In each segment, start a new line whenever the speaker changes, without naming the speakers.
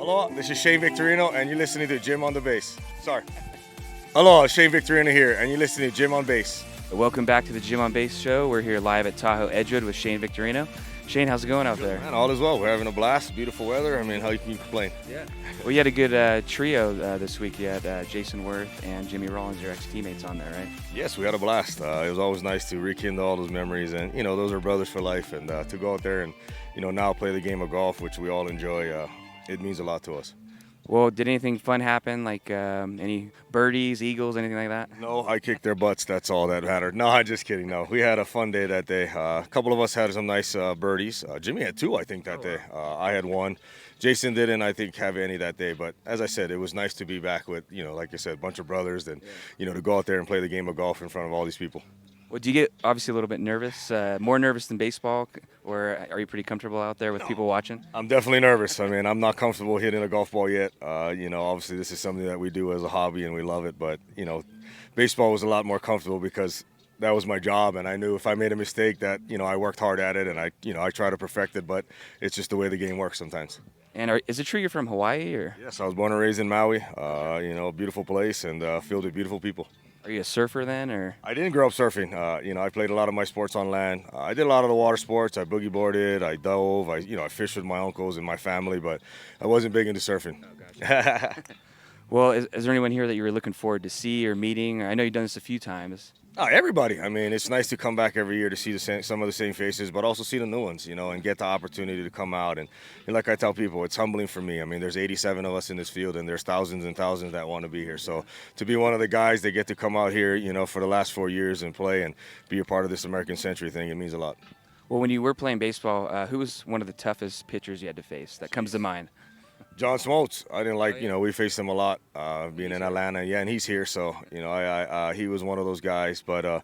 Hello, this is Shane Victorino, and you're listening to Jim on the Bass. Sorry. Hello, Shane Victorino here, and you're listening to Jim on Bass.
Welcome back to the Jim on Bass show. We're here live at Tahoe Edgewood with Shane Victorino. Shane, how's it going out there?
Man, all is well. We're having a blast. Beautiful weather. I mean, how can you complain?
Yeah. Well, you had a good trio this week. You had Jason Worth and Jimmy Rollins, your ex-teammates, on there, right?
Yes, we had a blast. It was always nice to rekindle all those memories, and those are brothers for life. And to go out there and now play the game of golf, which we all enjoy, it means a lot to us.
Well, did anything fun happen, like any birdies, eagles, anything like that?
No, I kicked their butts. That's all that mattered. No, I'm just kidding. No, we had a fun day that day. A couple of us had some nice birdies. Jimmy had two, I think, that day. I had one. Jason didn't, I think, have any that day. But as I said, it was nice to be back with, like I said, a bunch of brothers and, to go out there and play the game of golf in front of all these people.
Well, do you get obviously a little bit nervous, more nervous than baseball, or are you pretty comfortable out there with people watching?
I'm definitely nervous. I mean, I'm not comfortable hitting a golf ball yet. Obviously this is something that we do as a hobby and we love it. But, baseball was a lot more comfortable because that was my job. And I knew if I made a mistake that, I worked hard at it and I try to perfect it. But it's just the way the game works sometimes. And
is it true you're from Hawaii? Or?
Yes, I was born and raised in Maui, a beautiful place and filled with beautiful people.
Are you a surfer then, or?
I didn't grow up surfing. I played a lot of my sports on land. I did a lot of the water sports. I boogie boarded. I dove. I fished with my uncles and my family, but I wasn't big into surfing.
Oh, gotcha. Well, is there anyone here that you were looking forward to see or meeting? I know you've done this a few times.
Everybody. I mean, it's nice to come back every year to see some of the same faces, but also see the new ones, and get the opportunity to come out. And like I tell people, it's humbling for me. I mean, there's 87 of us in this field, and there's thousands and thousands that want to be here. So to be one of the guys that get to come out here, for the last 4 years and play and be a part of this American Century thing, it means a lot.
Well, when you were playing baseball, who was one of the toughest pitchers you had to face that comes to mind?
John Smoltz. I didn't like, we faced him a lot being in Atlanta. Yeah, and he's here, so, he was one of those guys. But, I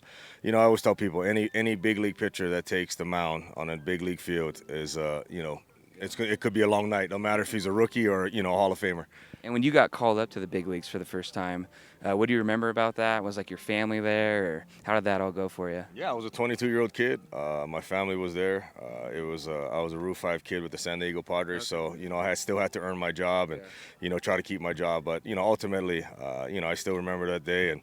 always tell people, any big league pitcher that takes the mound on a big league field is, it could be a long night, no matter if he's a rookie or, a Hall of Famer.
And when you got called up to the big leagues for the first time, what do you remember about that? Was your family there, or how did that all go for you?
Yeah, I was a 22-year-old kid. My family was there. I was a Rule 5 kid with the San Diego Padres, okay. So I still had to earn my job and try to keep my job. But ultimately, I still remember that day and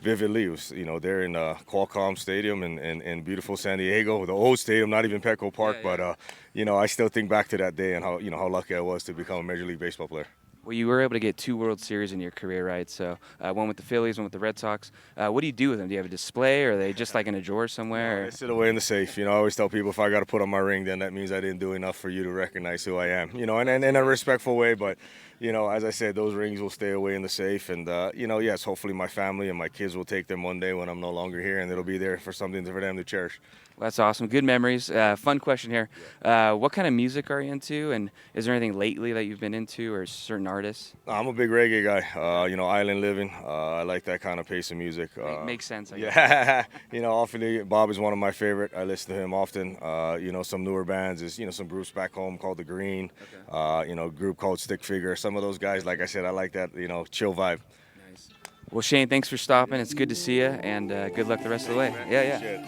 vividly. It was there in Qualcomm Stadium in beautiful San Diego, the old stadium, not even Petco Park. Yeah. But I still think back to that day and how lucky I was to become a Major League Baseball player.
Well, you were able to get 2 World Series in your career, right? So one with the Phillies, one with the Red Sox. What do you do with them? Do you have a display, or are they just in a drawer somewhere?
They sit away in the safe. I always tell people if I got to put on my ring, then that means I didn't do enough for you to recognize who I am. And in a respectful way, but as I said, those rings will stay away in the safe. And yes, hopefully my family and my kids will take them one day when I'm no longer here, and it'll be there for something for them to cherish.
Well, that's awesome. Good memories. Fun question here. What kind of music are you into, and is there anything lately that you've been into, or certain artists?
I'm a big reggae guy. Island living. I like that kind of pace of music.
Makes sense. I
guess. Yeah. Often Bob is one of my favorite. I listen to him often. Some newer bands is some groups back home called The Green. Okay. Group called Stick Figure. Some of those guys, like I said, I like that chill vibe.
Nice. Well, Shane, thanks for stopping. It's good to see you, and good luck the rest of the way. Yeah.